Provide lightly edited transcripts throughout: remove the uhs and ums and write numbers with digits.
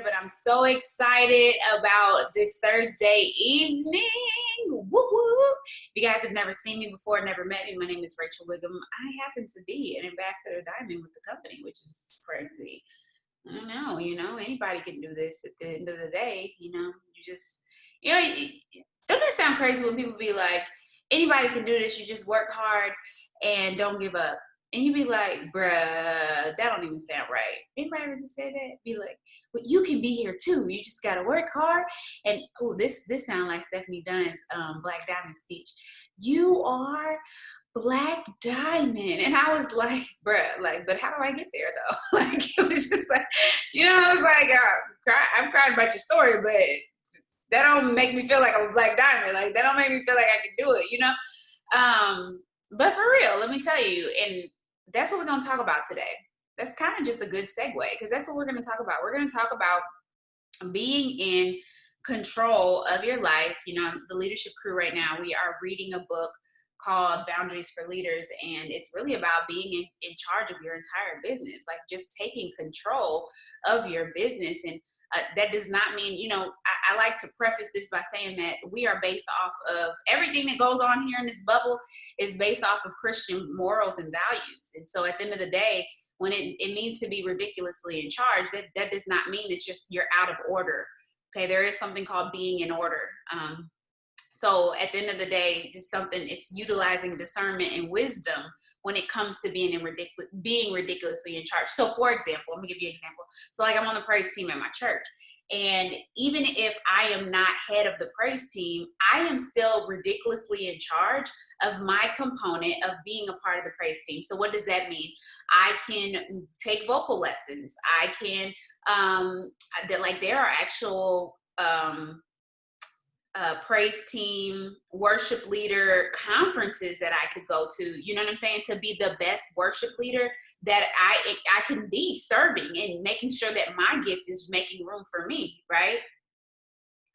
but I'm so excited about this Thursday evening. Woo woo. If you guys have never seen me before, never met me, my name is Rachel Wiggum. I happen to be an ambassador diamond with the company, which is crazy. I don't know, anybody can do this at the end of the day, don't that sound crazy when people be like, anybody can do this, you just work hard and don't give up. And you be like, bruh, that don't even sound right. Anybody ever just say that? Be like, well, you can be here too. You just gotta work hard. And this sounds like Stephanie Dunn's Black Diamond speech. You are Black Diamond. And I was like, bruh, but how do I get there though? It was just like, I was like, I'm crying about your story, but that don't make me feel like I'm a Black Diamond. That don't make me feel like I can do it, But for real, let me tell you, and that's what we're going to talk about today. That's kind of just a good segue, because that's what we're going to talk about. We're going to talk about being in control of your life. The leadership crew right now, we are reading a book called Boundaries for Leaders, and it's really about being in charge of your entire business, just taking control of your business. And that does not mean, I like to preface this by saying that we are based off of everything that goes on here in this bubble is based off of Christian morals and values. And so at the end of the day, when it means to be ridiculously in charge, that does not mean that you're out of order. Okay, there is something called being in order. So at the end of the day, it's utilizing discernment and wisdom when it comes to being ridiculously in charge. So for example, I'm gonna give you an example. So I'm on the praise team at my church. And even if I am not head of the praise team, I am still ridiculously in charge of my component of being a part of the praise team. So what does that mean? I can take vocal lessons. I can, there are actual, praise team, worship leader conferences that I could go to, you know what I'm saying, to be the best worship leader that I can be, serving and making sure that my gift is making room for me, right?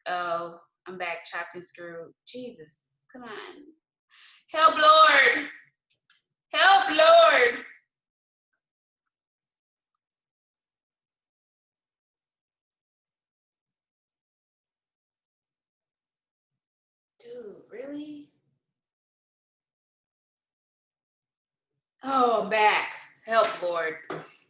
Oh, I'm back, chopped and screwed. Jesus, come on. Help, Lord. Help, Lord. Dude, really? Oh, I'm back. Help, Lord.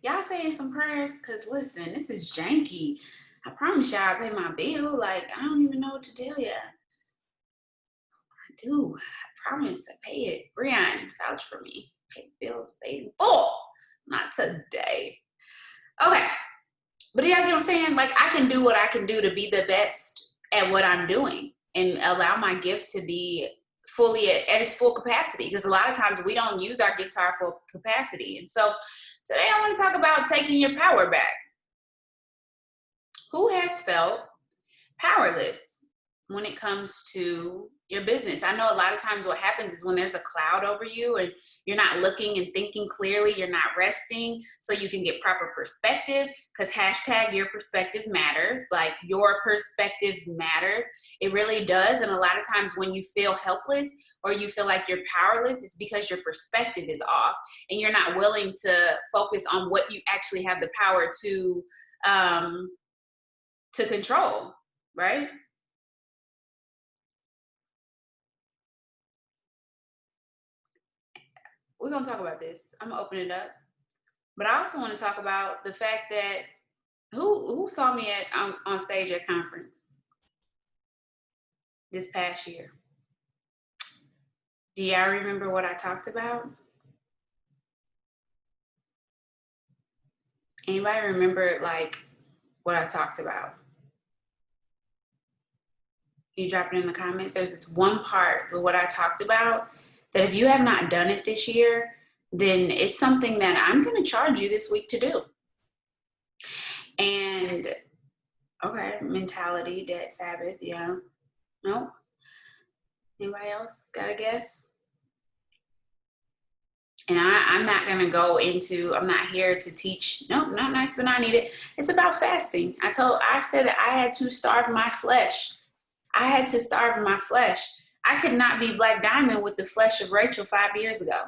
Y'all saying some prayers? Because listen, this is janky. I promise y'all I pay my bill. I don't even know what to tell you. I do. I promise I pay it. Brian, vouch for me. Pay bills paid in full. Not today. Okay. But y'all get what I'm saying? I can do what I can do to be the best at what I'm doing and allow my gift to be fully at its full capacity, because a lot of times we don't use our gift to our full capacity. And so today I want to talk about taking your power back. Who has felt powerless when it comes to your business? I know a lot of times what happens is when there's a cloud over you and you're not looking and thinking clearly, you're not resting so you can get proper perspective, because #your perspective matters. Your perspective matters. It really does. And a lot of times when you feel helpless or you feel like you're powerless, it's because your perspective is off and you're not willing to focus on what you actually have the power to control, right? We're going to talk about this. I'm going to open it up. But I also want to talk about the fact that who saw me on stage at conference this past year? Do y'all remember what I talked about? Anybody remember what I talked about? Can you drop it in the comments? There's this one part of what I talked about that if you have not done it this year, then it's something that I'm going to charge you this week to do. And okay, mentality, dead Sabbath, yeah. Nope. Anybody else got a guess? And I'm not going to go into, I'm not here to teach. Nope, not nice, but not needed. It's about fasting. I said that I had to starve my flesh. I had to starve my flesh. I could not be Black Diamond with the flesh of Rachel 5 years ago.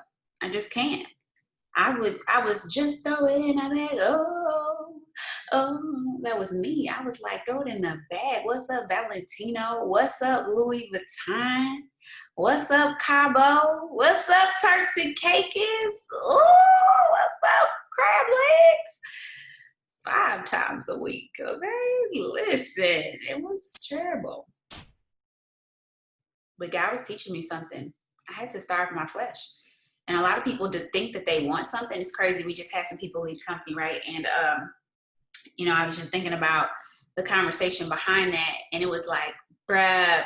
I just can't. I was just throw it in a bag. Oh, Oh, that was me. I was like, throw it in the bag. What's up, Valentino? What's up, Louis Vuitton? What's up, Cabo? What's up, Turks and Caicos? Oh, what's up, crab legs? 5 times a week, okay? Listen, it was terrible. But God was teaching me something. I had to starve my flesh. And a lot of people to think that they want something. It's crazy. We just had some people leave company, right? And I was just thinking about the conversation behind that, and it was like, bruh,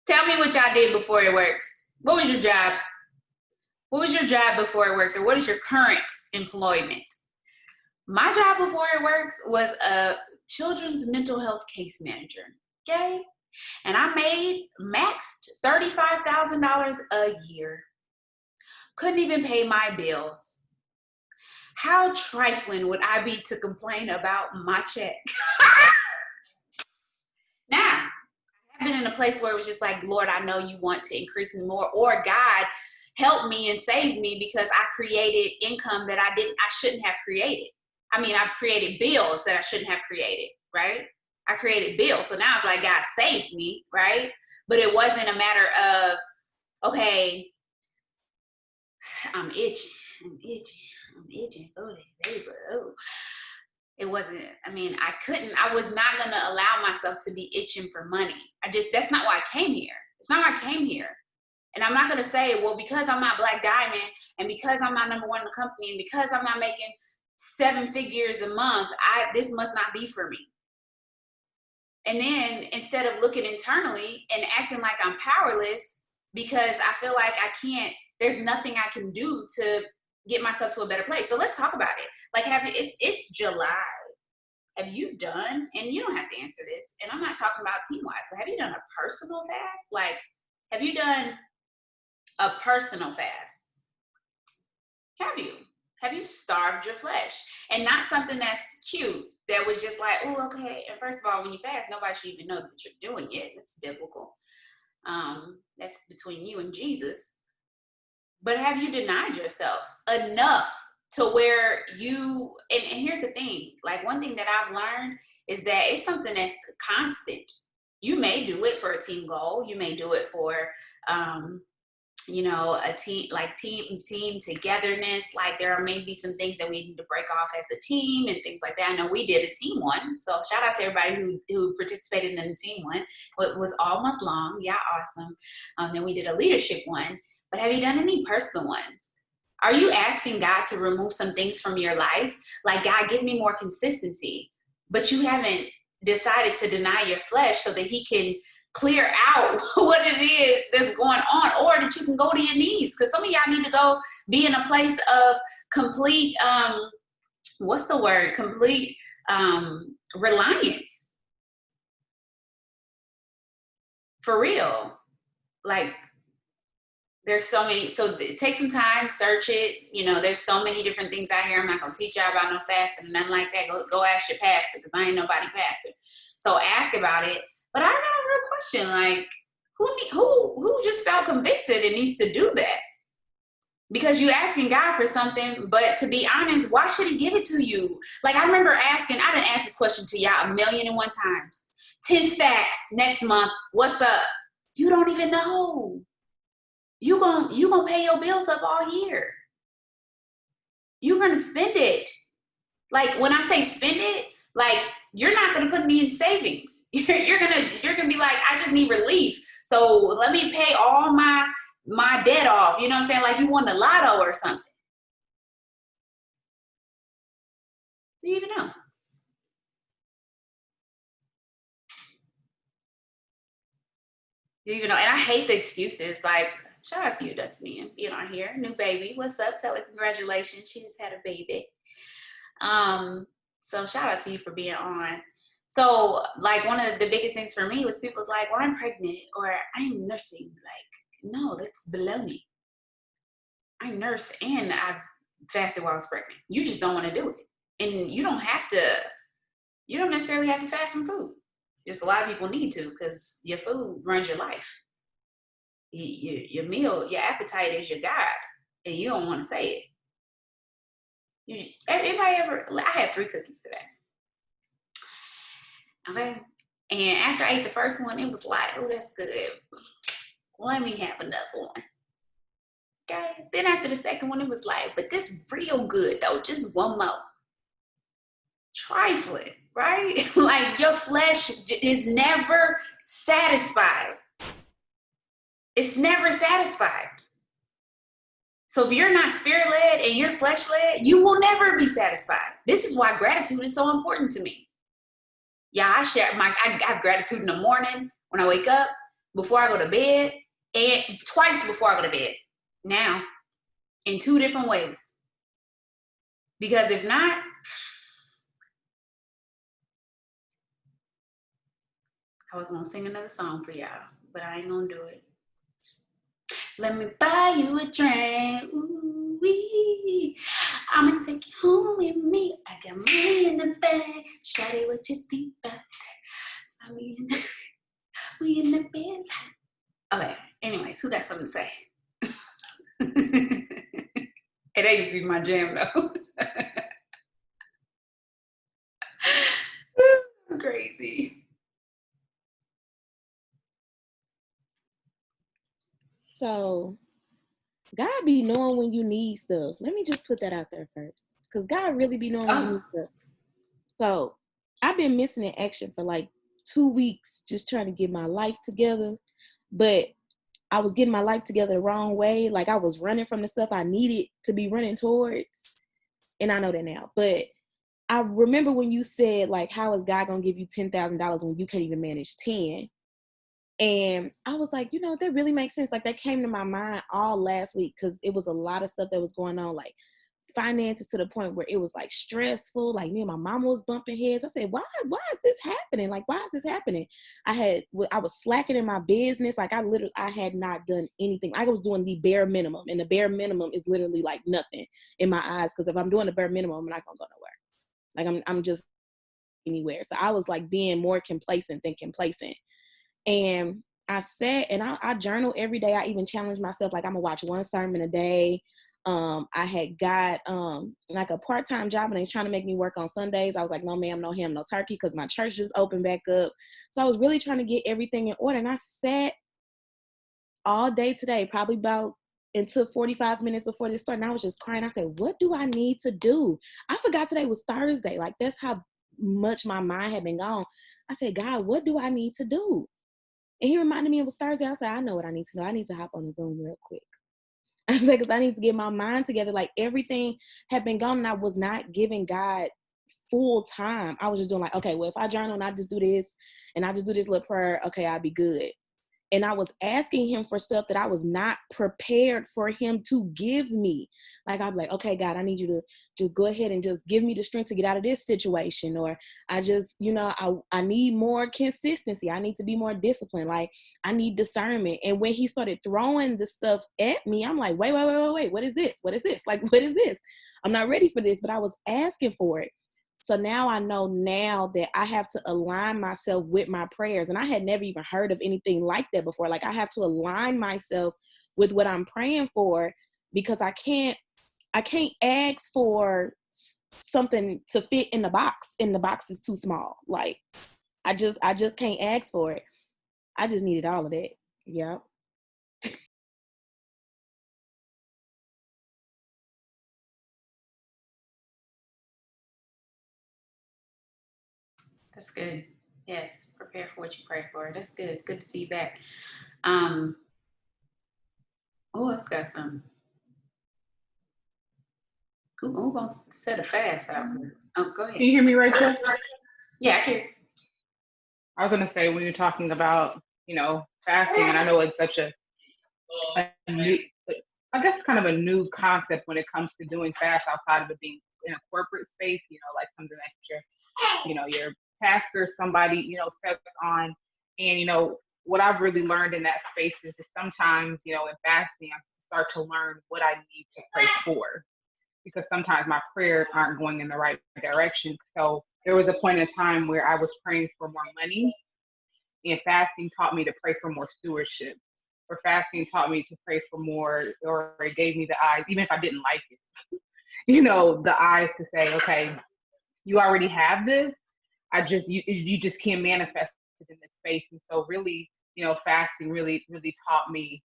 tell me what y'all did before it works. What was your job? What was your job before it works? Or what is your current employment? My job before it works was a children's mental health case manager, okay? And I made maxed $35,000 a year. Couldn't even pay my bills. How trifling would I be to complain about my check? Now, I've been in a place where it was just like, Lord, I know you want to increase me more, or God, help me and save me because I created income that I shouldn't have created. I mean, I've created bills that I shouldn't have created, right? I created bills. So now it's like, God saved me, right? But it wasn't a matter of, okay, I'm itching. Oh, baby. Oh. It wasn't, I was not going to allow myself to be itching for money. That's not why I came here. It's not why I came here. And I'm not going to say, well, because I'm not Black Diamond and because I'm not number one in the company and because I'm not making 7 figures a month, this must not be for me. And then instead of looking internally and acting like I'm powerless because I feel like there's nothing I can do to get myself to a better place. So let's talk about it. Like, it's July. Have you done, and you don't have to answer this, and I'm not talking about team-wise, but have you done a personal fast? Like, have you done a personal fast? Have you? Have you starved your flesh? And not something that's cute, that was just like, oh, okay. And first of all, when you fast, nobody should even know that you're doing it. That's biblical. That's between you and Jesus. But have you denied yourself enough to where and here's the thing, like, one thing that I've learned is that it's something that's constant. You may do it for a team goal. You may do it for, a team togetherness. Like, there are maybe some things that we need to break off as a team and things like that. I know we did a team one. So shout out to everybody who participated in the team one. It was all month long. Yeah, awesome. Then we did a leadership one. But have you done any personal ones? Are you asking God to remove some things from your life? Like, God, give me more consistency. But you haven't decided to deny your flesh so that he can clear out what it is that's going on, or that you can go to your knees. Because some of y'all need to go be in a place of complete, complete reliance. For real. Like, there's so many, so take some time, search it. There's so many different things out here. I'm not gonna teach y'all about no fasting and nothing like that. Go ask your pastor, because I ain't nobody pastor. So ask about it. But I got a real question, like, who just felt convicted and needs to do that? Because you asking God for something, but to be honest, why should he give it to you? Like, I remember I didn't ask this question to y'all 1,000,001 times. 10 stacks next month, what's up? You don't even know. You gonna pay your bills up all year. You're gonna spend it. Like, when I say spend it, like, you're not gonna put any in savings. You're gonna be like, I just need relief. So let me pay all my debt off. You know what I'm saying? Like, you won the lotto or something. Do you even know? Do you even know? And I hate the excuses. Like, shout out to you, Dutchman, being on here. New baby. What's up? Tell her congratulations. She just had a baby. So shout out to you for being on. So, like, one of the biggest things for me was people's like, well, I'm pregnant or I'm nursing. Like, no, that's baloney. I nurse and I fasted while I was pregnant. You just don't want to do it. And you don't necessarily have to fast from food. Just a lot of people need to, because your food runs your life. Your meal, your appetite is your God, and you don't want to say it. Anybody ever? I had 3 cookies today. Okay. And after I ate the first one, it was like, oh, that's good. Let me have another one. Okay. Then after the second one, it was like, but this real good though. Just one more. Trifling, right? Like your flesh is never satisfied. It's never satisfied. So if you're not spirit led and you're flesh led, you will never be satisfied. This is why gratitude is so important to me. Yeah, I have gratitude in the morning when I wake up, before I go to bed, and twice before I go to bed. Now, in 2 different ways. Because if not, I was gonna sing another song for y'all, but I ain't gonna do it. Let me buy you a drink. Ooh wee. I'ma take you home with me. I got money in the bag. Shawty, what you think about? We in the bed. Okay. Anyways, who got something to say? Hey, that used to be my jam though. I'm crazy. So God be knowing when you need stuff. Let me just put that out there first. Because God really be knowing when you need stuff. So I've been missing in action for like 2 weeks, just trying to get my life together. But I was getting my life together the wrong way. Like I was running from the stuff I needed to be running towards. And I know that now. But I remember when you said, like, how is God going to give you $10,000 when you can't even manage 10? And I was like, that really makes sense. Like that came to my mind all last week because it was a lot of stuff that was going on, like finances to the point where it was like stressful. Like me and my mama was bumping heads. I said, why is this happening? Like, why is this happening? I was slacking in my business. Like I had not done anything. I was doing the bare minimum, and the bare minimum is literally like nothing in my eyes. Because if I'm doing the bare minimum, I'm not gonna go nowhere. Like I'm just anywhere. So I was like being more complacent than complacent. And I sat and I journal every day. I even challenged myself, like I'm gonna watch one sermon a day. I had got like a part-time job and they trying to make me work on Sundays. I was like, no ma'am, no ham, no turkey, because my church just opened back up. So I was really trying to get everything in order. And I sat all day today, probably about until 45 minutes before this started. And I was just crying. I said, what do I need to do? I forgot today was Thursday. Like that's how much my mind had been gone. I said, God, what do I need to do? And he reminded me it was Thursday. I said, I know what I need to know. I need to hop on the Zoom real quick. I said, because I need to get my mind together. Like everything had been gone and I was not giving God full time. I was just doing like, okay, well, if I journal and I just do this and I just do this little prayer, okay, I'll be good. And I was asking him for stuff that I was not prepared for him to give me. Like, I'd be like, okay, God, I need you to just go ahead and just give me the strength to get out of this situation. Or I just, I need more consistency. I need to be more disciplined. Like, I need discernment. And when he started throwing the stuff at me, I'm like, wait. What is this? What is this? Like, what is this? I'm not ready for this, but I was asking for it. So now I know now that I have to align myself with my prayers. And I had never even heard of anything like that before. Like I have to align myself with what I'm praying for, because I can't ask for something to fit in the box, and the box is too small. Like I just can't ask for it. I just needed all of that. Yeah. That's good. Yes, prepare for what you pray for. That's good. It's good to see you back. Who else got something? Who gonna set a fast out there? Oh, go ahead. Can you hear me, Rachel? Yeah, I can. I was going to say, when you're talking about, fasting, and I know it's such a new, I guess kind of a new concept when it comes to doing fast outside of it being in a corporate space, like something that your pastor, somebody, sets on. And, what I've really learned in that space is that sometimes, in fasting, I start to learn what I need to pray for, because sometimes my prayers aren't going in the right direction. So there was a point in time where I was praying for more money, and fasting taught me to pray for more stewardship. Or fasting taught me to pray for more, or it gave me the eyes, even if I didn't like it, the eyes to say, okay, you already have this. you just can't manifest it in this space. And so really, fasting really, really taught me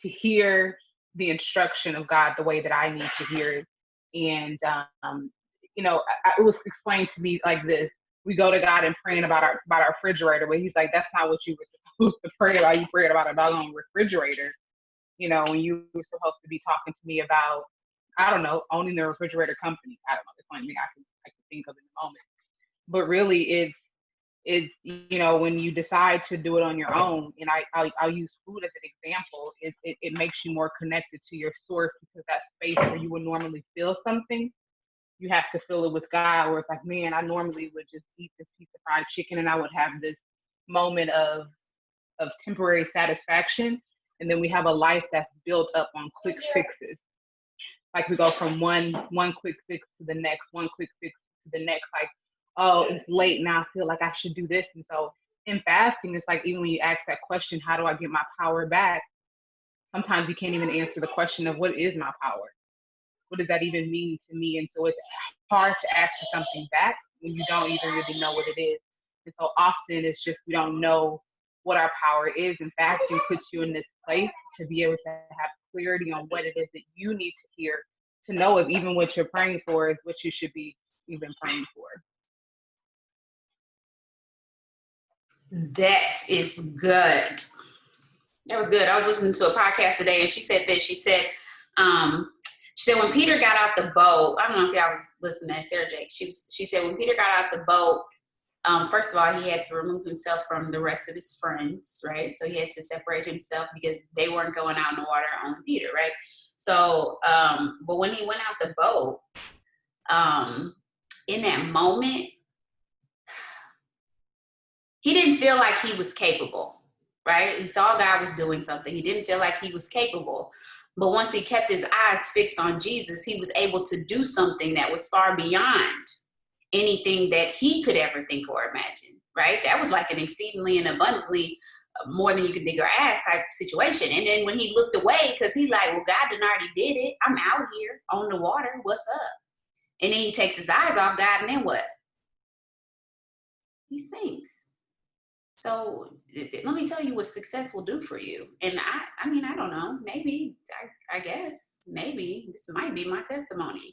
to hear the instruction of God the way that I need to hear it. And, it was explained to me like this. We go to God and praying about our refrigerator, but he's like, that's not what you were supposed to pray about. You prayed about a doggone refrigerator, when you were supposed to be talking to me about, I don't know, owning the refrigerator company. I don't know. It's the only thing I can think of in the moment. But really, it's when you decide to do it on your own, and I'll use food as an example. It makes you more connected to your source, because that space where you would normally feel something, you have to fill it with God. Where it's like, man, I normally would just eat this piece of fried chicken, and I would have this moment of temporary satisfaction, and then we have a life that's built up on quick fixes. Like we go from one quick fix to the next, one quick fix to the next. Like, oh, it's late now, I feel like I should do this. And so in fasting, it's like, even when you ask that question, how do I get my power back? Sometimes you can't even answer the question of what is my power? What does that even mean to me? And so it's hard to ask for something back when you don't even really know what it is. And so often it's just, we don't know what our power is. And fasting puts you in this place to be able to have clarity on what it is that you need to hear, to know if even what you're praying for is what you should be even praying for. That is good. That was good. I was listening to a podcast today, and she said this. She said when Peter got out the boat, I don't know if y'all was listening to Sarah Jake. She said when Peter got out the boat, first of all, he had to remove himself from the rest of his friends, right? So he had to separate himself because they weren't going out in the water, only Peter, right? So, but when he went out the boat, in that moment, he didn't feel like he was capable, right? He saw God was doing something. He didn't feel like he was capable. But once he kept his eyes fixed on Jesus, he was able to do something that was far beyond anything that he could ever think or imagine, right? That was like an exceedingly and abundantly more than you could think or ask type situation. And then when he looked away, because he's like, well, God done already did it. I'm out here on the water. What's up? And then he takes his eyes off God, and then what? He sinks. So let me tell you what success will do for you. And I mean, I don't know, maybe, I guess, maybe this might be my testimony.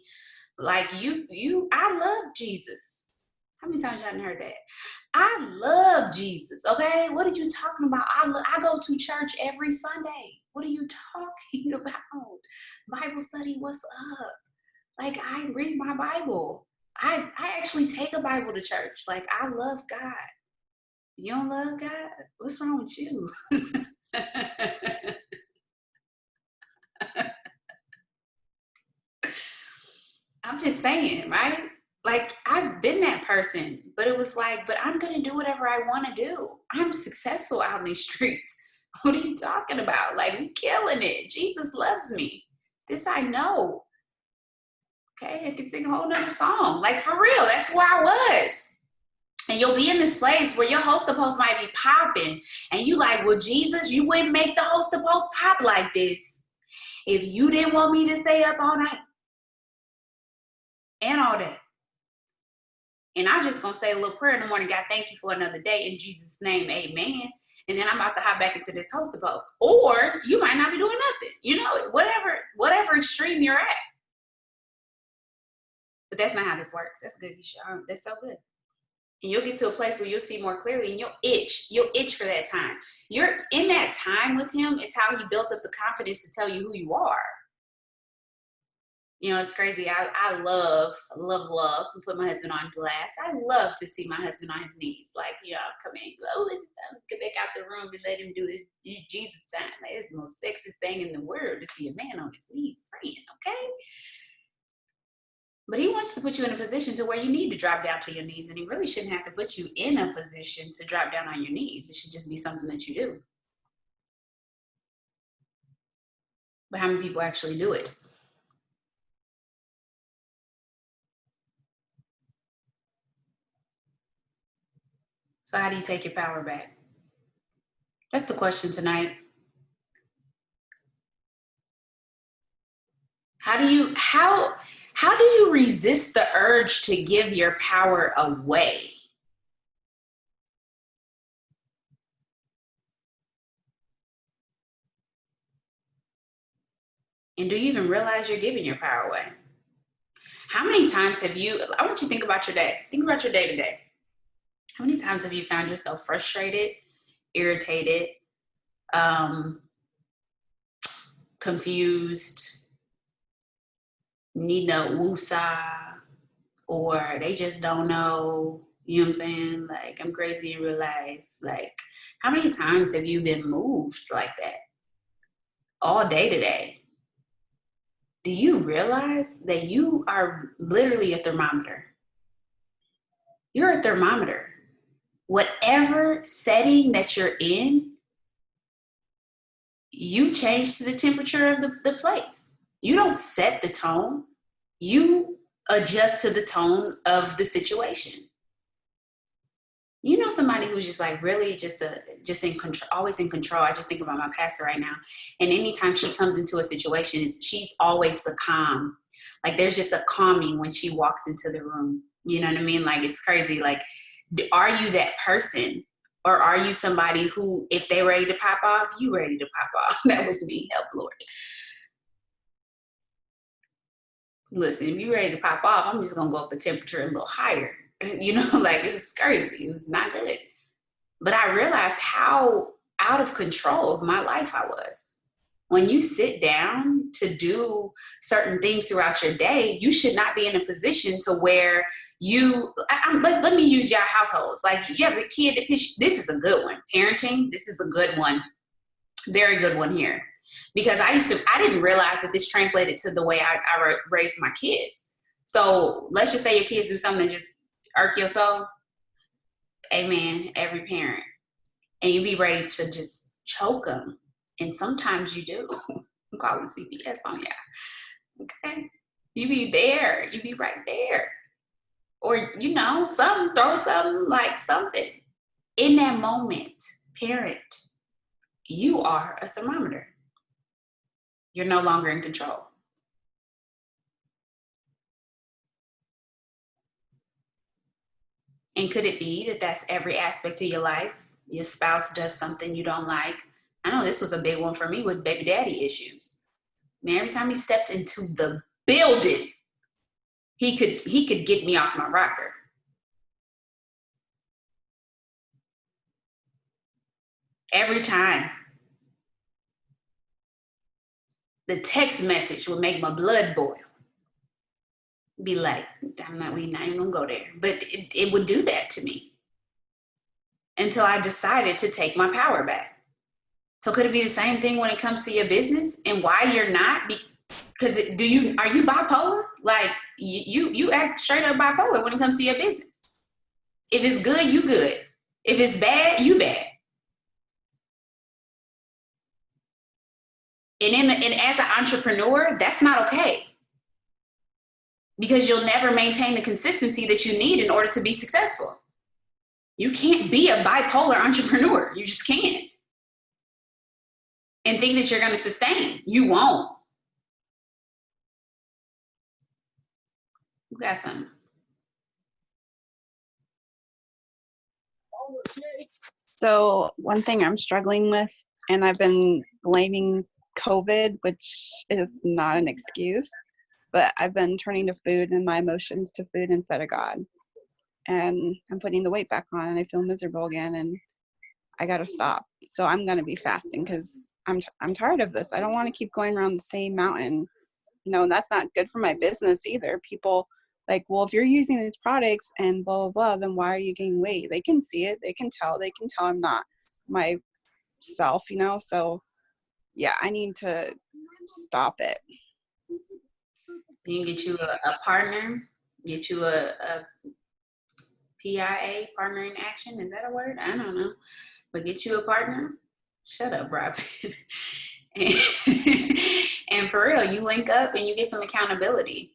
Like I love Jesus. How many times y'all heard that? I love Jesus, okay? What are you talking about? I go to church every Sunday. What are you talking about? Bible study, what's up? Like, I read my Bible. I actually take a Bible to church. Like, I love God. You don't love God? What's wrong with you? I'm just saying, right? Like, I've been that person, but it was like, but I'm going to do whatever I want to do. I'm successful out in these streets. What are you talking about? Like, we killing it. Jesus loves me. This I know. Okay, I can sing a whole nother song. Like, for real, that's where I was. And you'll be in this place where your host post might be popping. And you like, well, Jesus, you wouldn't make the host post pop like this if you didn't want me to stay up all night. And all that. And I'm just going to say a little prayer in the morning. God, thank you for another day. In Jesus' name, amen. And then I'm about to hop back into this host post. Or you might not be doing nothing. You know, whatever extreme you're at. But that's not how this works. That's good. That's so good. And you'll get to a place where you'll see more clearly, and you'll itch for that time. You're in that time with him is how he builds up the confidence to tell you who you are. You know, it's crazy. I love and put my husband on blast. I love to see my husband on his knees. Like, come in, oh, it's time to get back out the room and let him do his Jesus time. Like, it's the most sexiest thing in the world to see a man on his knees praying, okay? But he wants to put you in a position to where you need to drop down to your knees, and he really shouldn't have to put you in a position to drop down on your knees. It should just be something that you do. But how many people actually do it? So how do you take your power back? That's the question tonight. How do you resist the urge to give your power away? And do you even realize you're giving your power away? How many times have you, I want you to think about your day. Think about your day today. How many times have you found yourself frustrated, irritated, confused, need no woosah, or they just don't know, you know what I'm saying? Like, I'm crazy in real life. Like, how many times have you been moved like that all day today? Do you realize that you are literally a thermometer? You're a thermometer. Whatever setting that you're in, you change to the temperature of the place. You don't set the tone. You adjust to the tone of the situation. You know, somebody who's just like really just in control, always in control. I just think about my pastor right now. And anytime she comes into a situation, she's always the calm. Like there's just a calming when she walks into the room. You know what I mean? Like it's crazy. Like, are you that person? Or are you somebody who, if they're ready to pop off, you ready to pop off? That was me, help Lord. Listen, if you're ready to pop off, I'm just gonna go up a temperature a little higher. You know, like it was crazy. It was not good. But I realized how out of control of my life I was. When you sit down to do certain things throughout your day, you should not be in a position to where let me use your households. Like you have a kid that this is a good one. Parenting, this is a good one. Very good one here. Because I didn't realize that this translated to the way I raised my kids. So let's just say your kids do something that just irk your soul. Amen, every parent. And you be ready to just choke them. And sometimes you do. I'm calling CPS on ya. Okay? You be there. You be right there. Or, you know, throw something like something. In that moment, parent, you are a thermometer. You're no longer in control. And could it be that that's every aspect of your life? Your spouse does something you don't like. I know this was a big one for me with baby daddy issues. Man, every time he stepped into the building, he could get me off my rocker. Every time. The text message would make my blood boil. Be like, we're not even gonna go there. But it would do that to me until I decided to take my power back. So could it be the same thing when it comes to your business and why you're not? Because are you bipolar? Like you act straight up bipolar when it comes to your business. If it's good, you good. If it's bad, you bad. And as an entrepreneur, that's not okay. Because you'll never maintain the consistency that you need in order to be successful. You can't be a bipolar entrepreneur. You just can't. And think that you're going to sustain. You won't. You got something. So one thing I'm struggling with, and I've been blaming COVID, which is not an excuse, but I've been turning to food and my emotions to food instead of God. And I'm putting the weight back on and I feel miserable again and I got to stop. So I'm going to be fasting because I'm tired of this. I don't want to keep going around the same mountain. You know, and that's not good for my business either. People like, well, if you're using these products and blah, blah, blah, then why are you gaining weight? They can see it. They can tell I'm not myself, you know? So yeah, I need to stop it. You can get you a partner, get you a PIA, partner in action. Is that a word? I don't know. But get you a partner. Shut up, Robin. And for real, you link up and you get some accountability.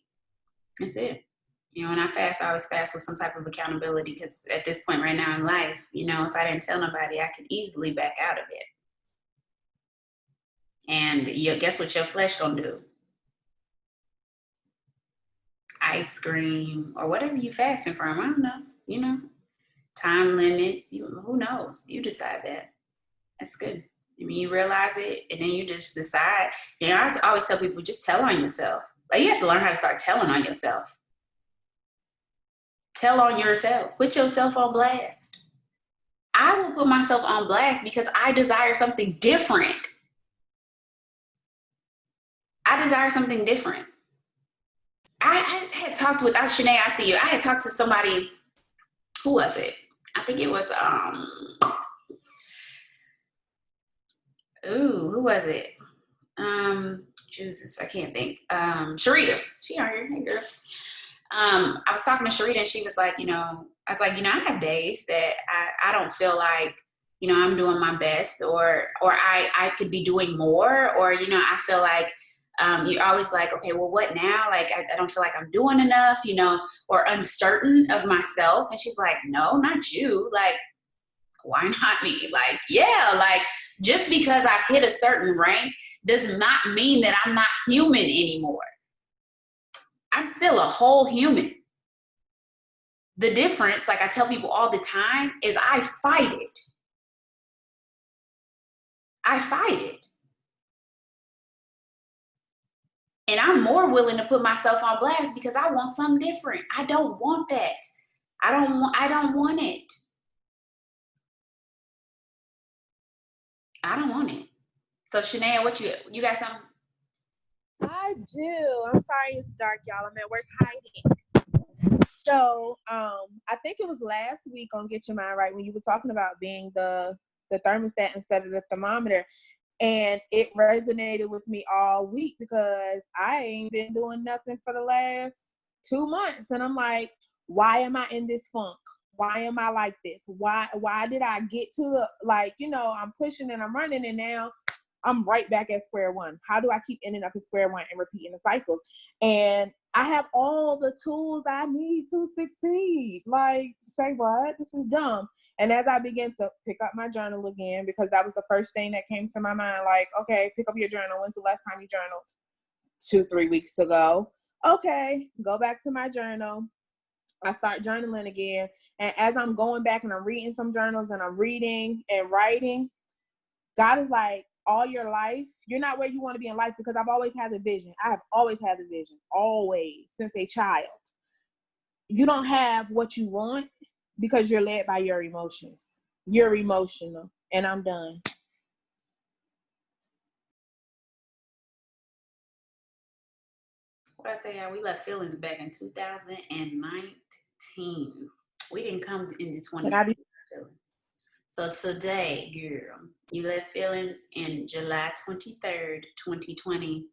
That's it. You know, when I fast, I always fast with some type of accountability because at this point right now in life, you know, if I didn't tell nobody, I could easily back out of it. And guess what your flesh gonna do? Ice cream or whatever you fasting from. I don't know. You know, time limits. Who knows? You decide that. That's good. I mean, you realize it, and then you just decide. You know, I always tell people, just tell on yourself. Like, you have to learn how to start telling on yourself. Tell on yourself. Put yourself on blast. I will put myself on blast because I desire something different. I desire something different. I had talked with Shanae, I see you. I had talked to somebody, who was it? I think it was who was it? Jesus, I can't think. Sharita. She on here, hey girl. I was talking to Sharita and she was like, I was like, I have days that I don't feel like, I'm doing my best or I could be doing more, or, I feel like you're always like, okay, well, what now? Like, I don't feel like I'm doing enough, or uncertain of myself. And she's like, no, not you. Like, why not me? Like, yeah, like just because I've hit a certain rank does not mean that I'm not human anymore. I'm still a whole human. The difference, like I tell people all the time, is I fight it. I fight it. And I'm more willing to put myself on blast because I want something different. I don't want that. I don't want it. I don't want it. So Shanae, what you got something? I do. I'm sorry it's dark, y'all. I'm at work hiding. So I think it was last week on Get Your Mind Right when you were talking about being the thermostat instead of the thermometer. And it resonated with me all week because I ain't been doing nothing for the last 2 months. And I'm like, why am I in this funk? Why am I like this? Why did I get to the, like, I'm pushing and I'm running and now I'm right back at square one. How do I keep ending up at square one and repeating the cycles? And I have all the tools I need to succeed. Like, say what? This is dumb. And as I began to pick up my journal again, because that was the first thing that came to my mind, like, okay, pick up your journal. When's the last time you journaled? 2-3 weeks ago. Okay, go back to my journal. I start journaling again. And as I'm going back and I'm reading some journals and I'm reading and writing, God is like, all your life, you're not where you want to be in life, because I've always had the vision. I have always had the vision, always, since a child. You don't have what you want because you're led by your emotions. You're emotional, and I'm done. What I say, y'all, we left feelings back in 2019. We didn't come into 2020. So today, girl, you left feelings in July 23rd, 2020.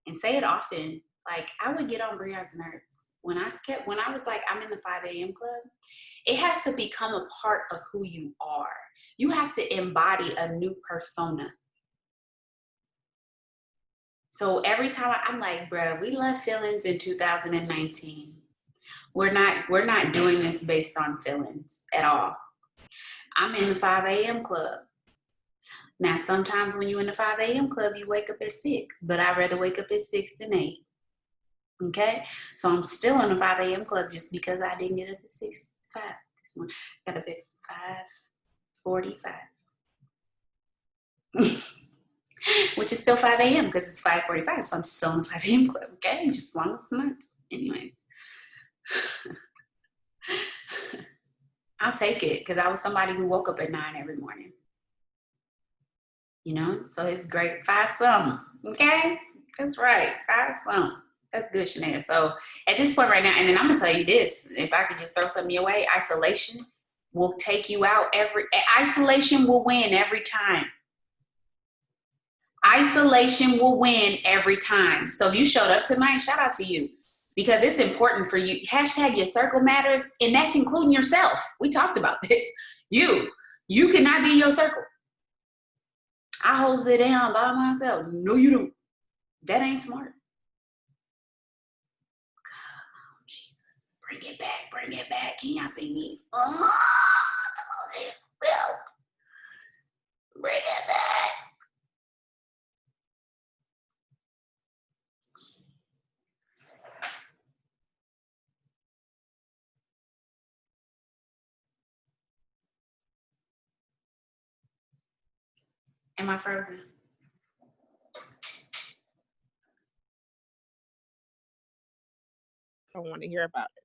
And say it often. Like, I would get on Brianna's nerves. When I was like, I'm in the 5 a.m. club, it has to become a part of who you are. You have to embody a new persona. So every time I'm like, bruh, we left feelings in 2019. We're not doing this based on feelings at all. I'm in the 5 a.m. club. Now, sometimes when you're in the 5 a.m. club, you wake up at 6, but I'd rather wake up at 6 than 8. Okay? So I'm still in the 5 a.m. club just because I didn't get up at 6:05 this morning. Got up at 5:45. Which is still 5 a.m. because it's 5:45, so I'm still in the 5 a.m. club, okay? Just as long as it's not. Anyways. I'll take it because I was somebody who woke up at 9 every morning. So it's great. 5-something, okay? That's right, 5-something. That's good, Shanae. So at this point right now, and then I'm going to tell you this, if I could just throw something your way, isolation will take you out isolation will win every time. Isolation will win every time. So if you showed up tonight, shout out to you because it's important for you. # your circle matters, and that's including yourself. We talked about this. You cannot be your circle. I hold it down by myself. No, you don't. That ain't smart. Oh, Jesus. Bring it back. Can y'all see me? Oh, bring it back. Am I frozen? I want to hear about it.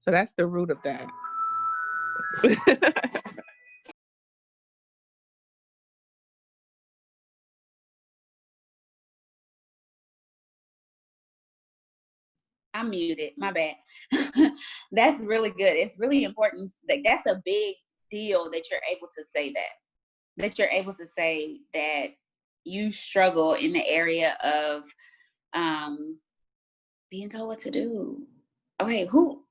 So that's the root of that. I'm muted. My bad. That's really good. It's really important. Like, that's a big deal that you're able to say that. That you're able to say that you struggle in the area of being told what to do. Okay, who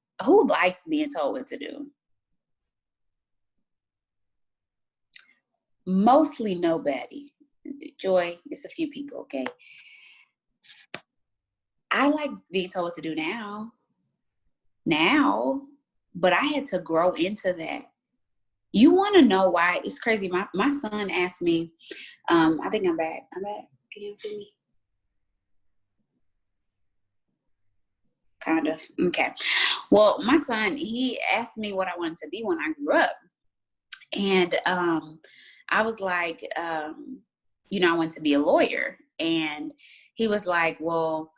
likes being told what to do? Mostly nobody. Joy, it's a few people, okay? I like being told what to do now, but I had to grow into that. You want to know why? It's crazy. My son asked me, I think I'm back. Can you see me? Kind of. Okay. Well, my son, he asked me what I wanted to be when I grew up. And I was like, I wanted to be a lawyer. And he was like, well,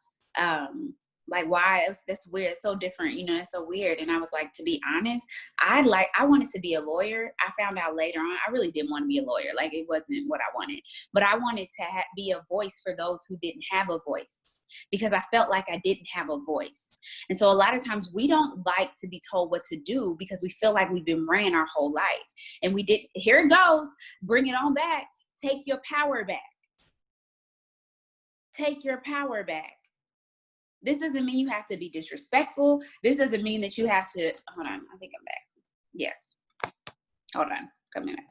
like, why? That's weird. It's so different. It's so weird. And I was like, to be honest, I wanted to be a lawyer. I found out later on, I really didn't want to be a lawyer. Like, it wasn't what I wanted. But I wanted to be a voice for those who didn't have a voice, because I felt like I didn't have a voice. And so a lot of times we don't like to be told what to do because we feel like we've been ran our whole life. And we didn't. Here it goes. Bring it on back. Take your power back. Take your power back. This doesn't mean you have to be disrespectful. This doesn't mean that you have to, hold on, I think I'm back. Yes. Hold on, coming back.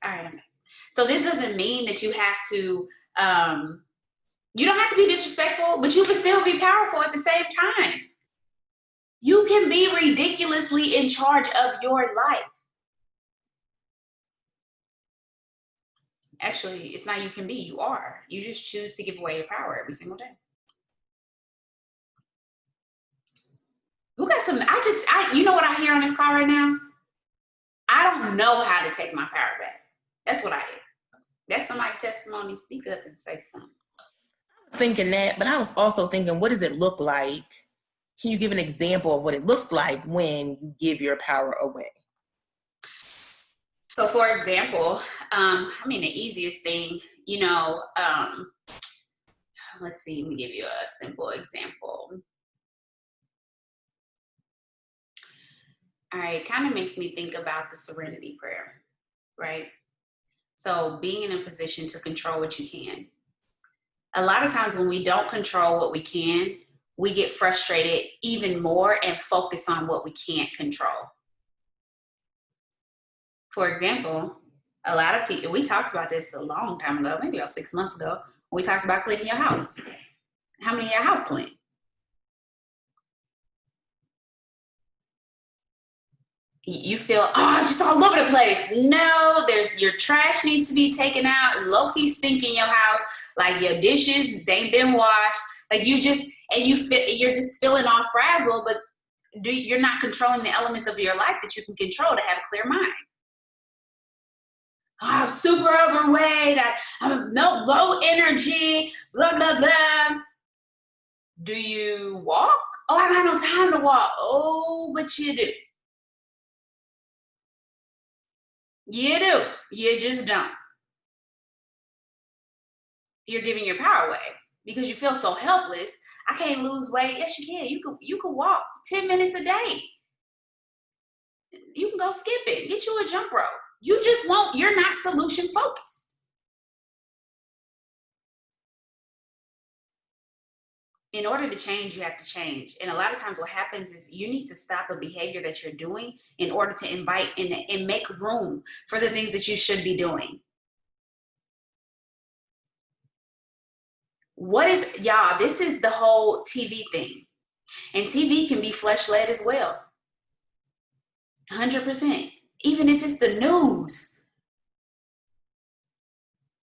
All right, I'm back. So this doesn't mean that you have to, you don't have to be disrespectful, but you can still be powerful at the same time. You can be ridiculously in charge of your life. Actually, it's not you can be, you are. You just choose to give away your power every single day. Who got some, you know what I hear on this call right now? I don't know how to take my power back. That's what I hear. That's somebody's testimony. Speak up and say something. I was thinking that, but I was also thinking, what does it look like? Can you give an example of what it looks like when you give your power away? So for example, the easiest thing, let's see, let me give you a simple example. All right, kind of makes me think about the serenity prayer, right? So being in a position to control what you can. A lot of times when we don't control what we can, we get frustrated even more and focus on what we can't control. For example, a lot of people, we talked about this a long time ago, maybe about 6 months ago, we talked about cleaning your house. How many of your house clean? You feel, I'm just all over the place. No, your trash needs to be taken out. Low-key stink in your house, like your dishes, they ain't been washed. Like you're just feeling all frazzled, but you're not controlling the elements of your life that you can control to have a clear mind. Oh, I'm super overweight. I'm low energy, blah, blah, blah. Do you walk? Oh, I don't have no time to walk. Oh, but you do. You do. You just don't. You're giving your power away because you feel so helpless. I can't lose weight. Yes, you can. You can walk 10 minutes a day. You can go skip it. Get you a jump rope. You're not solution focused. In order to change, you have to change. And a lot of times what happens is you need to stop a behavior that you're doing in order to invite and make room for the things that you should be doing. This is the whole TV thing. And TV can be flesh-led as well. 100%. Even if it's the news.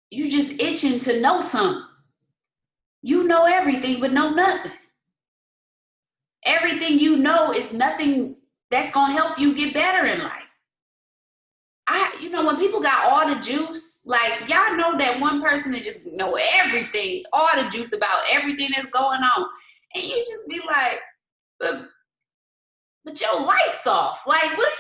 You just itching to know something. You know everything, but know nothing. Everything you know is nothing that's going to help you get better in life. When people got all the juice, like, y'all know that one person that just know everything, all the juice about everything that's going on. And you just be like, but your light's off. Like, what's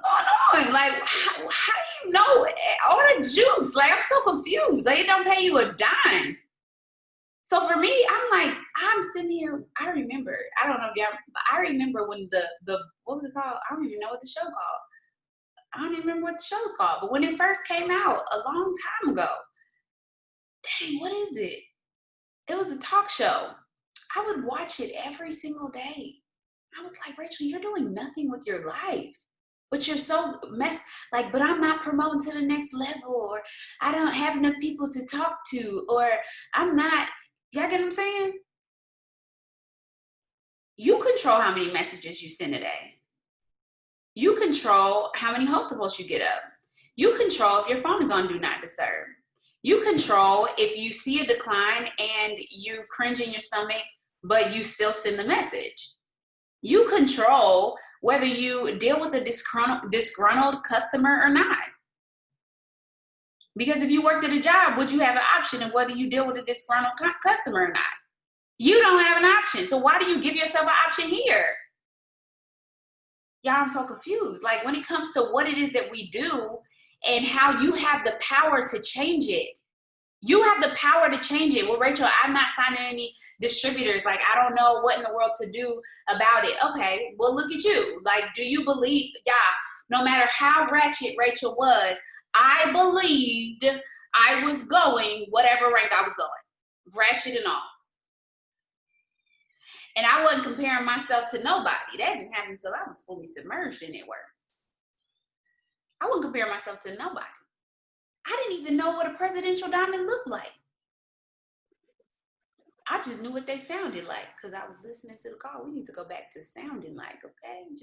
going on? Like, how do you know all the juice? Like, I'm so confused. Like, it don't pay you a dime. So for me, I'm sitting here. I don't know if y'all, but I remember when the what was it called? I don't even know what the show called. I don't even remember what the show's called. But when it first came out a long time ago, dang, what is it? It was a talk show. I would watch it every single day. I was like, Rachel, you're doing nothing with your life. But you're so but I'm not promoting to the next level, or I don't have enough people to talk to, or I'm not, y'all get what I'm saying? You control how many messages you send a day. You control how many hostables you get up. You control if your phone is on Do Not Disturb. You control if you see a decline and you cringe in your stomach, but you still send the message. You control whether you deal with a disgruntled customer or not. Because if you worked at a job, would you have an option of whether you deal with a disgruntled customer or not? You don't have an option. So why do you give yourself an option here? Y'all, I'm so confused. Like, when it comes to what it is that we do and how you have the power to change it. You have the power to change it. Well, Rachel, I'm not signing any distributors. Like, I don't know what in the world to do about it. Okay, well, look at you. Like, do you believe, no matter how ratchet Rachel was, I believed I was going whatever rank I was going, ratchet and all. And I wasn't comparing myself to nobody. That didn't happen until I was fully submerged in it works. I wouldn't compare myself to nobody. I didn't even know what a presidential diamond looked like. I just knew what they sounded like because I was listening to the call. We need to go back to sounding like, okay? I need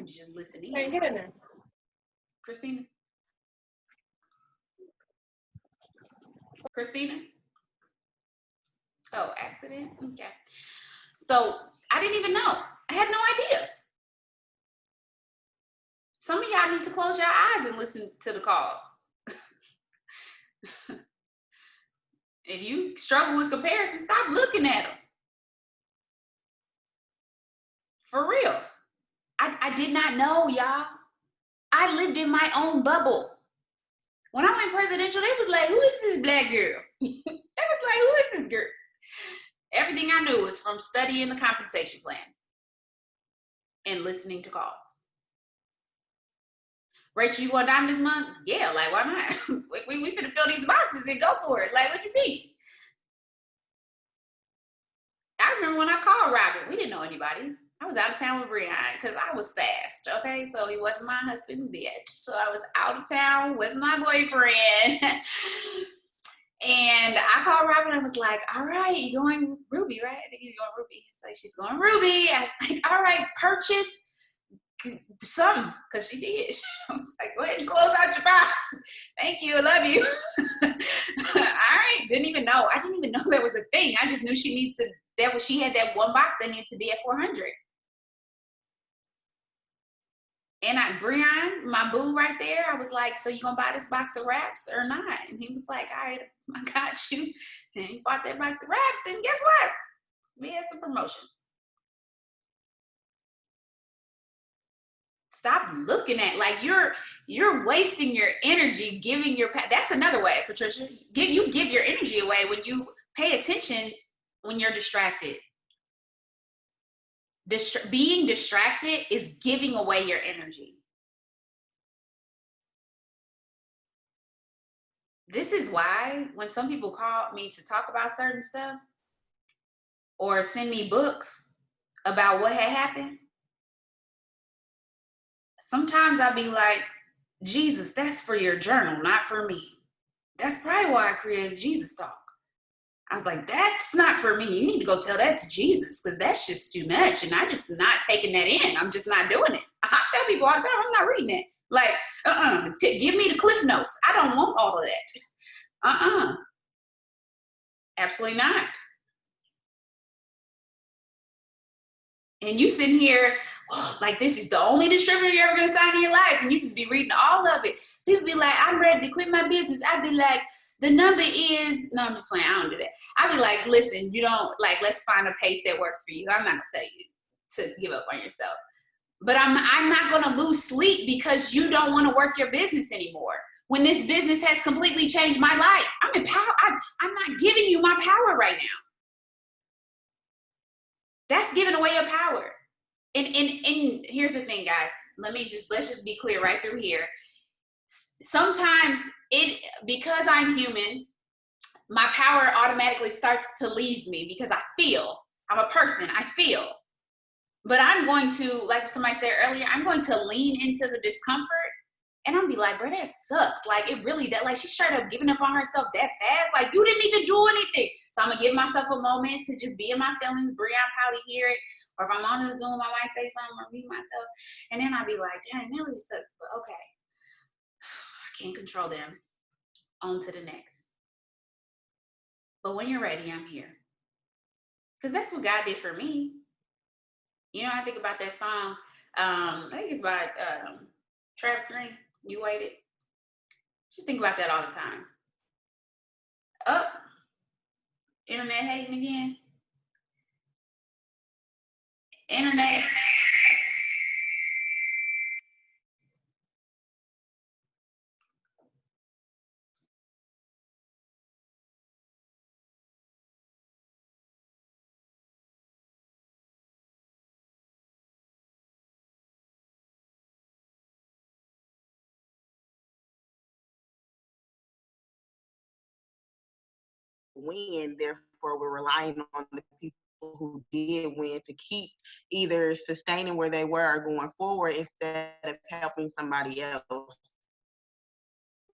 to just listen in. Hey, get in there. Christina? Christina? Oh, accident? Okay. So I didn't even know. I had no idea. Some of y'all need to close your eyes and listen to the calls. If you struggle with comparison, stop looking at them. For real. I did not know, y'all. I lived in my own bubble. When I went presidential, they was like, who is this black girl? They was like, who is this girl? Everything I knew was from studying the compensation plan and listening to calls. Rachel, you going diamond this month? Yeah, like, why not? we finna fill these boxes and go for it. Like, what you mean? I remember when I called Robert, we didn't know anybody. I was out of town with Brian because I was fast, okay? So he wasn't my husband yet. So I was out of town with my boyfriend. And I called Robin and I was like, all right, you going Ruby, right? I think he's going Ruby. He's like, she's going Ruby. I was like, all right, purchase something, because she did. I was like, go ahead and close out your box. Thank you, I love you. All right, didn't even know. I didn't even know that was a thing. I just knew she had that one box that needed to be at 400. And Brian, my boo right there, I was like, so you gonna buy this box of wraps or not? And he was like, all right, I got you. And he bought that box of wraps, and guess what? We had some promotions. Stop looking at, like, you're wasting your energy giving that's another way, Patricia. You give your energy away when you pay attention when you're distracted. Being distracted is giving away your energy. This is why when some people call me to talk about certain stuff or send me books about what had happened, sometimes I'll be like, Jesus, that's for your journal, not for me. That's probably why I created Jesus Talk. I was like, that's not for me. You need to go tell that to Jesus, because that's just too much. And I'm just not taking that in. I'm just not doing it. I tell people all the time, I'm not reading it. Like, give me the Cliff Notes. I don't want all of that. Absolutely not. And you sitting here, oh, like this is the only distributor you're ever gonna sign in your life, and you just be reading all of it. People be like, I'm ready to quit my business. I'd be like, the number is, no, I'm just playing, I don't do that. I'd be like, listen, you don't, like, let's find a pace that works for you. I'm not gonna tell you to give up on yourself. But I'm not gonna lose sleep because you don't wanna work your business anymore. When this business has completely changed my life, I'm in power. I'm not giving you my power right now. That's giving away your power. And here's the thing, guys. Let's just be clear right through here. Sometimes because I'm human, my power automatically starts to leave me because I'm a person, I feel. But I'm going to, like somebody said earlier, I'm going to lean into the discomfort. And I'm be like, bro, that sucks. Like, it really, like, she's straight up giving up on herself that fast. Like, you didn't even do anything. So I'm going to give myself a moment to just be in my feelings. Breon probably hear it. Or if I'm on the Zoom, I might say something or mute myself. And then I'll be like, dang, that really sucks. But okay, I can't control them. On to the next. But when you're ready, I'm here. Because that's what God did for me. You know, I think about that song. I think it's by Travis Green. You Waited. Just think about that all the time. Oh, internet hating again. Internet. Win, therefore we're relying on the people who did win to keep either sustaining where they were or going forward instead of helping somebody else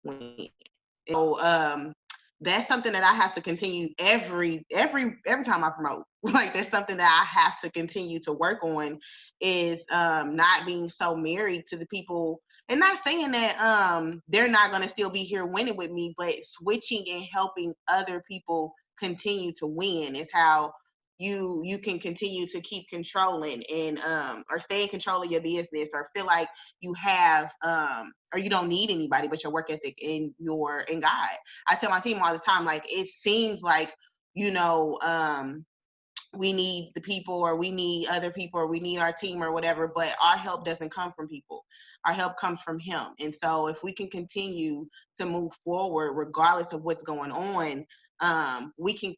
win. So that's something that I have to continue every time I promote. Like, that's something that I have to continue to work on, is not being so married to the people. And not saying that they're not going to still be here winning with me, but switching and helping other people continue to win is how you can continue to keep controlling and or stay in control of your business, or feel like you have or you don't need anybody but your work ethic and God. I tell my team all the time, like, it seems like, you know, we need the people, or we need other people, or we need our team or whatever, but our help doesn't come from people. Our help comes from him. And so if we can continue to move forward regardless of what's going on, we can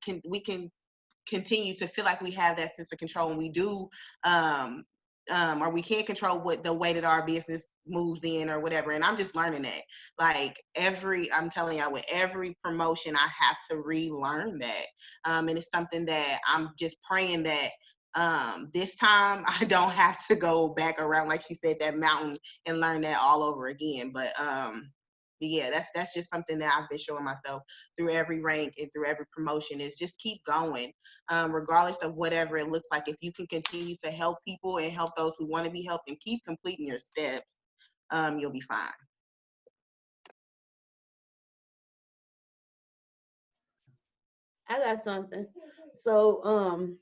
continue to feel like we have that sense of control, and we do or we can't control what the way that our business moves in or whatever. And I'm just learning that. Like, I'm telling y'all, with every promotion, I have to relearn that. And it's something that I'm just praying that this time I don't have to go back around, like she said, that mountain and learn that all over again. But yeah, that's just something that I've been showing myself through every rank and through every promotion, is just keep going, regardless of whatever it looks like. If you can continue to help people and help those who want to be helped and keep completing your steps, you'll be fine. I got something. So,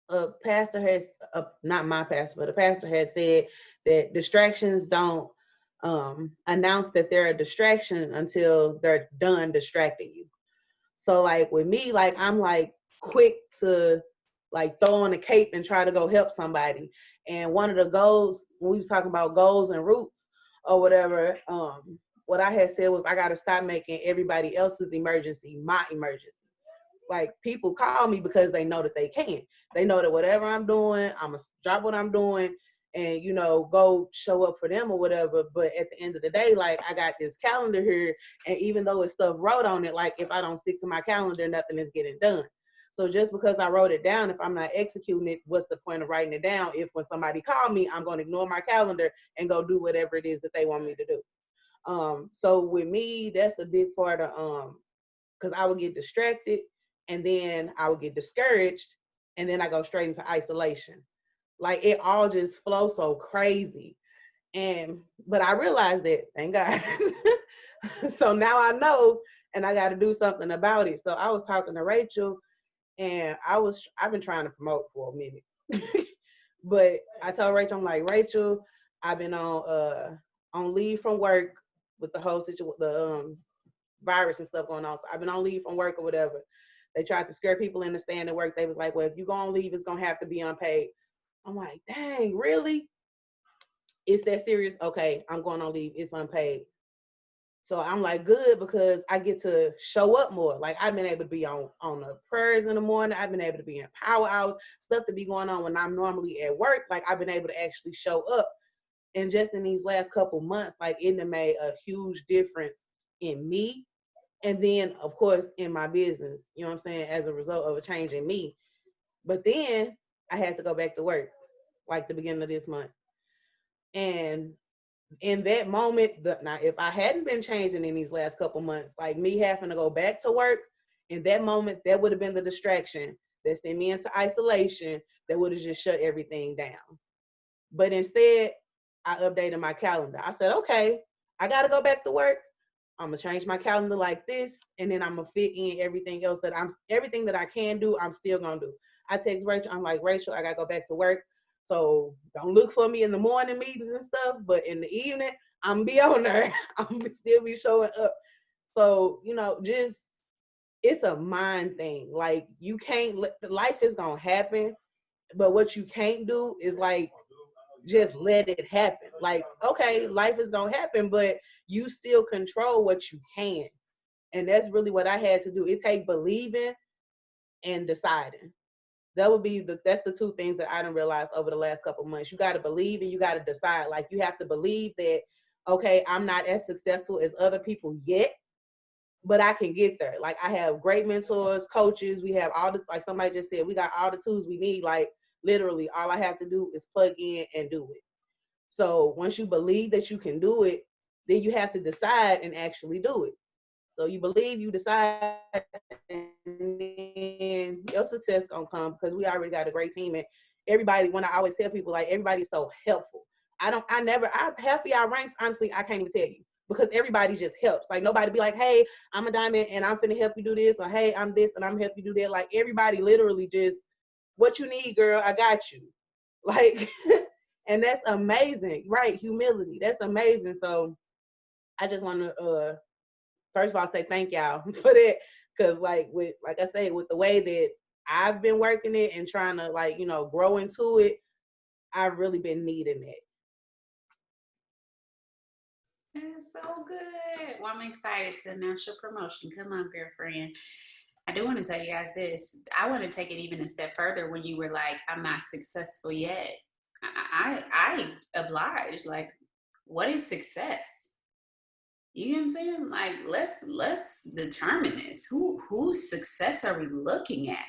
a pastor has, not my pastor, but a pastor has said that distractions don't announce that they're a distraction until they're done distracting you. So, like, with me, like, I'm like quick to like throw on a cape and try to go help somebody. And one of the goals, when we was talking about goals and roots or whatever, what I had said was, I got to stop making everybody else's emergency my emergency. Like, people call me because they know that they can. They know that whatever I'm doing, I'm going to drop what I'm doing and, you know, go show up for them or whatever. But at the end of the day, like, I got this calendar here, and even though it's stuff wrote on it, like, if I don't stick to my calendar, nothing is getting done. So just because I wrote it down, if I'm not executing it, what's the point of writing it down? If when somebody called me, I'm going to ignore my calendar and go do whatever it is that they want me to do. So with me, that's a big part of, because I would get distracted, and then I would get discouraged, and then I go straight into isolation. Like, it all just flows so crazy. But I realized that, thank God. So now I know, and I got to do something about it. So I was talking to Rachel, and I've been trying to promote for a minute. But I told Rachel, I'm like, Rachel, I've been on leave from work with the whole situation, the virus and stuff going on. So I've been on leave from work or whatever. They tried to scare people into staying at work. They was like, well, if you go on leave, it's gonna have to be unpaid. I'm like, dang, really? It's that serious? Okay, I'm going on leave. It's unpaid. So I'm like, good, because I get to show up more. Like, I've been able to be on the prayers in the morning. I've been able to be in power hours, stuff to be going on when I'm normally at work. Like, I've been able to actually show up. And just in these last couple months, like, it made a huge difference in me. And then, of course, in my business, you know what I'm saying, as a result of a change in me. But then I had to go back to work, like the beginning of this month. And in that moment, now if I hadn't been changing in these last couple months, like me having to go back to work, in that moment, that would have been the distraction that sent me into isolation, that would have just shut everything down. But instead, I updated my calendar. I said, okay, I got to go back to work. I'm gonna change my calendar like this, and then I'm gonna fit in everything else everything that I can do, I'm still gonna do. I text Rachel, I'm like, Rachel, I gotta go back to work. So don't look for me in the morning meetings and stuff, but in the evening, I'm gonna be on there. I'm gonna still be showing up. So, just, it's a mind thing. Like, you can't, life is gonna happen, but what you can't do is like, just let it happen. Like, okay, life is gonna happen, but you still control what you can. And that's really what I had to do. It takes believing and deciding. That's the two things that I didn't realize over the last couple of months. You got to believe and you got to decide. Like, you have to believe that, okay, I'm not as successful as other people yet, but I can get there. Like, I have great mentors, coaches. We have all the, like somebody just said, we got all the tools we need. Like, literally, all I have to do is plug in and do it. So once you believe that you can do it, then you have to decide and actually do it. So you believe, you decide, and then your success gonna come, because we already got a great team. And everybody, when I always tell people, like, everybody's so helpful. Half of y'all ranks, honestly, I can't even tell you, because everybody just helps. Like, nobody be like, hey, I'm a diamond and I'm finna help you do this, or hey, I'm this and I'm help you do that. Like, everybody literally just, what you need, girl, I got you. Like, and that's amazing, right? Humility, that's amazing. So I just want to, first of all, say thank y'all for that, because like I say, with the way that I've been working it and trying to, like, grow into it, I've really been needing it. That's so good. Well, I'm excited to announce your promotion. Come on, girlfriend. I do want to tell you guys this. I want to take it even a step further. When you were like, I'm not successful yet, I obliged. Like, what is success? You know what I'm saying? Like, let's determine this. Whose success are we looking at?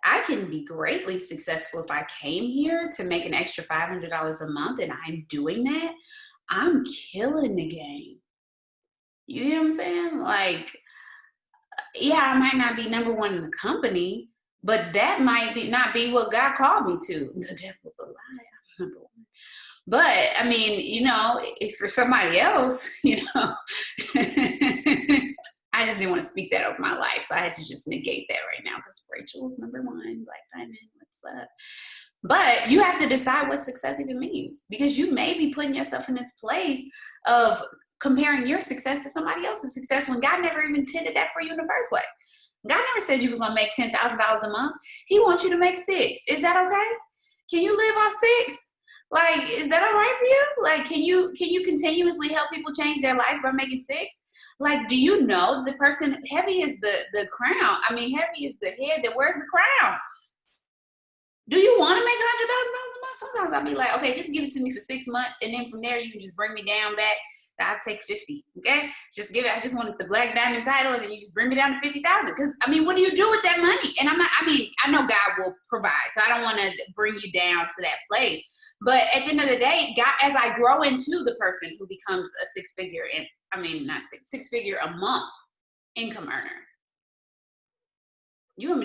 I can be greatly successful if I came here to make an extra $500 a month, and I'm doing that. I'm killing the game. You know what I'm saying? Like, yeah, I might not be number one in the company, but that might not be what God called me to. The devil's a liar. I'm number one. But I mean, if for somebody else, I just didn't want to speak that over my life. So I had to just negate that right now, because Rachel's number one, Black Diamond, what's up? But you have to decide what success even means, because you may be putting yourself in this place of comparing your success to somebody else's success when God never even intended that for you in the first place. God never said you was going to make $10,000 a month. He wants you to make $6. Is that okay? Can you live off $6? Like, is that all right for you? Like, can you continuously help people change their life by making $6? Like, do you know the person, heavy is the crown. I mean, heavy is the head that wears the crown. Do you want to make $100,000 a month? Sometimes I'll be like, okay, just give it to me for 6 months, and then from there you can just bring me down back. I'll take 50. Okay, just give it. I just wanted the Black Diamond title, and then you just bring me down to 50,000. Because I mean, what do you do with that money? And I'm not. I mean, I know God will provide, so I don't want to bring you down to that place. But at the end of the day, God, as I grow into the person who becomes a six-figure, and I mean not six-figure a month income earner, I'm gonna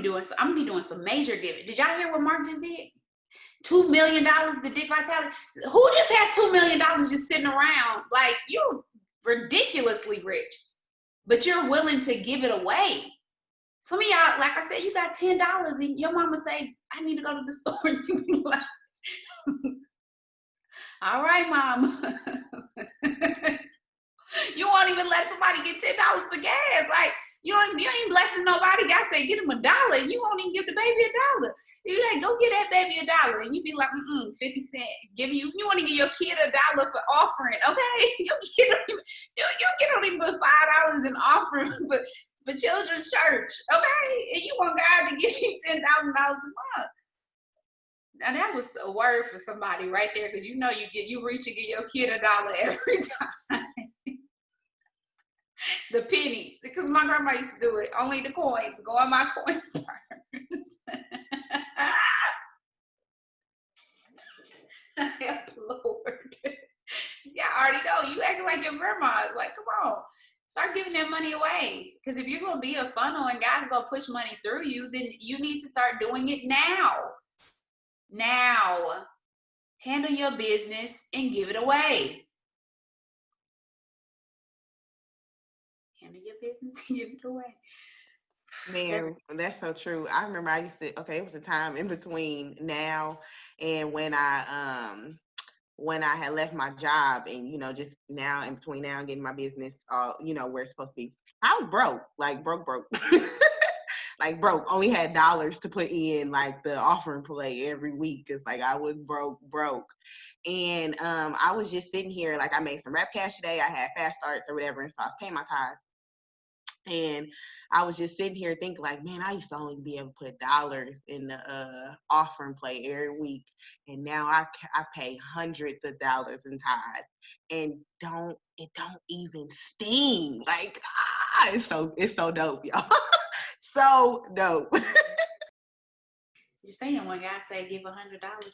be doing some major giving. Did y'all hear what Mark just did? $2 million to Dick Vitale. Who just has $2 million just sitting around? Like, you're ridiculously rich, but you're willing to give it away. Some of y'all, like I said, you got $10 and your mama say, I need to go to the store. And you be like, All right, mom. You won't even let somebody get $10 for gas. Like, you ain't blessing nobody. God say, get him $1. And you won't even give the baby $1. You be like, go get that baby $1. And you be like, 50 cents. You want to give your kid $1 for offering, okay? You don't even put $5 in offering for children's church, okay? And you want God to give you $10,000 a month. Now that was a word for somebody right there, because you reach and give your kid $1 every time. The pennies, because my grandma used to do it. Only the coins. Go in my coin purse. Help, Lord. Yeah, I already know. You acting like your grandma. It's like, come on. Start giving that money away. Because if you're going to be a funnel and God's going to push money through you, then you need to start doing it now. Now. Handle your business and give it away. Handle your business and give it away. Man, that's so true. I remember it was a time in between now and when I had left my job, and just now in between now and getting my business where it's supposed to be. I was broke, like broke. Like broke, only had dollars to put in like the offering play every week. It's like I was broke. And I was just sitting here, like I made some rep cash today. I had fast starts or whatever, and so I was paying my tithes. And I was just sitting here thinking like, man, I used to only be able to put dollars in the offering play every week. And now I pay hundreds of dollars in tithes, and it don't even sting. Like, it's so dope, y'all. So dope. You're saying when God say give $100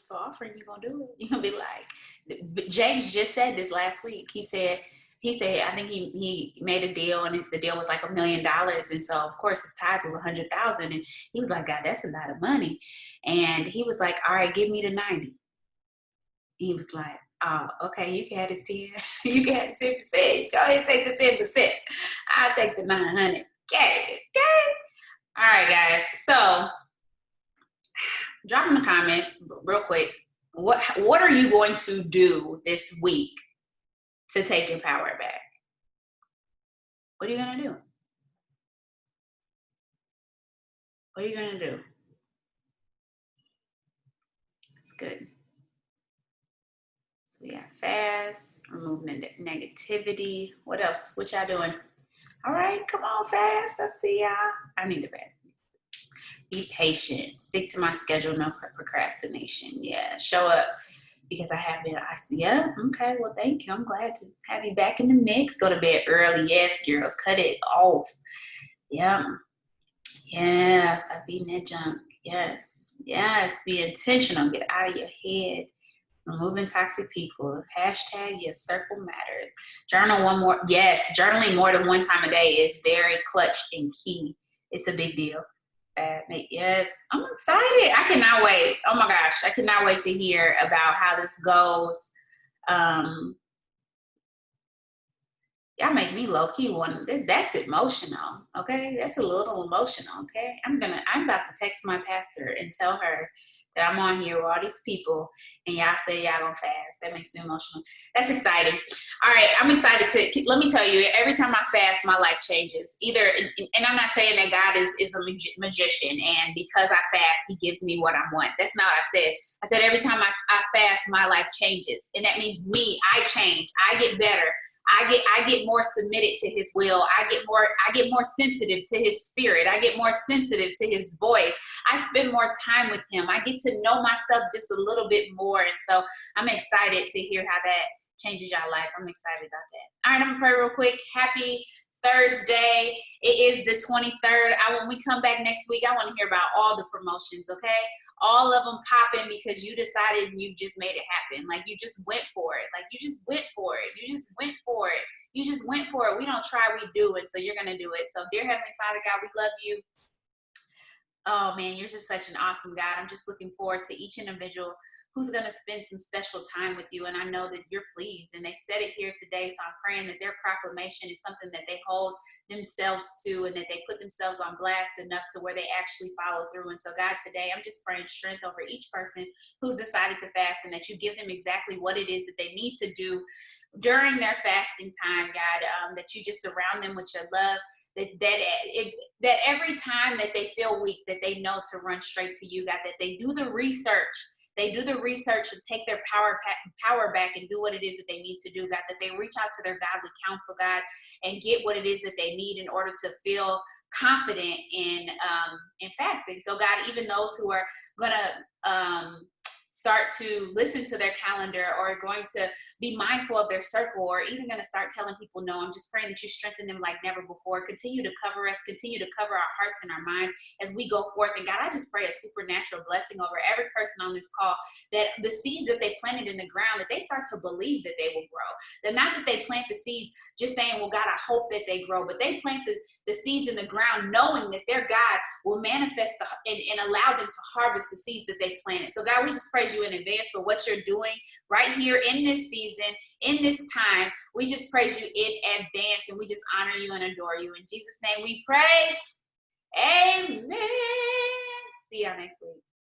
for offering, you're going to do it. You're going to be like, James just said this last week. He said, I think he made a deal, and the deal was like $1 million. And so, of course, his tithes was 100,000. And he was like, God, that's a lot of money. And he was like, all right, give me the 90. He was like, oh, okay, you can have this 10. You can have the 10%. Go ahead and take the 10%. I'll take the 900. Okay. All right, guys. So, drop in the comments real quick. What are you going to do this week to take your power back? What are you going to do? What are you going to do? It's good. So we got fast, removing the negativity. What else? What y'all doing? All right, come on, fast. I see y'all. I need to fast. Be patient. Stick to my schedule. No procrastination. Yeah, show up. Because I have been, yeah, okay, well, thank you. I'm glad to have you back in the mix. Go to bed early. Yes, girl, cut it off. Yeah. Yes, stop eating that junk. Yes. Be intentional. Get out of your head. Removing toxic people. Hashtag your circle matters. Journal one more. Yes, journaling more than one time a day is very clutch and key. It's a big deal. Yes, I'm excited. I cannot wait. Oh my gosh, I cannot wait to hear about how this goes. Y'all make me low key want. That's emotional. Okay, that's a little emotional. Okay, I'm about to text my pastor and tell her that I'm on here with all these people, and y'all say y'all gonna fast. That makes me emotional. That's exciting. All right, I'm excited to. Let me tell you, every time I fast, my life changes. And I'm not saying that God is a magician, and because I fast, He gives me what I want. That's not what I said. I said every time I fast, my life changes, and that means I change. I get better. I get more submitted to His will. I get more sensitive to His spirit. I get more sensitive to His voice. I spend more time with Him. I get to know myself just a little bit more. And so I'm excited to hear how that changes your life. I'm excited about that. All right, I'm gonna pray real quick. Happy Thursday. It is the 23rd. When we come back next week, I want to hear about all the promotions, okay? All of them popping because you decided and you just made it happen. Like, you just went for it. You just went for it. We don't try, we do it. So you're going to do it. So dear Heavenly Father, God, we love you. Oh man, you're just such an awesome God. I'm just looking forward to each individual who's going to spend some special time with you. And I know that you're pleased. And they said it here today. So I'm praying that their proclamation is something that they hold themselves to, and that they put themselves on blast enough to where they actually follow through. And so, God, today I'm just praying strength over each person who's decided to fast, and that you give them exactly what it is that they need to do during their fasting time, God, that you just surround them with your love, that every time that they feel weak, that they know to run straight to you, God, that they do the research. They do the research to take their power back and do what it is that they need to do, God, that they reach out to their godly counsel, God, and get what it is that they need in order to feel confident in fasting. So, God, even those who are going to start to listen to their calendar, or going to be mindful of their circle, or even going to start telling people no, I'm just praying that you strengthen them like never before. Continue to cover us, continue to cover our hearts and our minds as we go forth. And God, I just pray a supernatural blessing over every person on this call, that the seeds that they planted in the ground, that they start to believe that they will grow. That not that they plant the seeds just saying, well, God, I hope that they grow, but they plant the seeds in the ground knowing that their God will manifest and allow them to harvest the seeds that they planted. So God, we just praise you in advance for what you're doing right here in this season, in this time. We just praise you in advance, and we just honor you and adore you. In Jesus' name we pray. Amen. See y'all next week.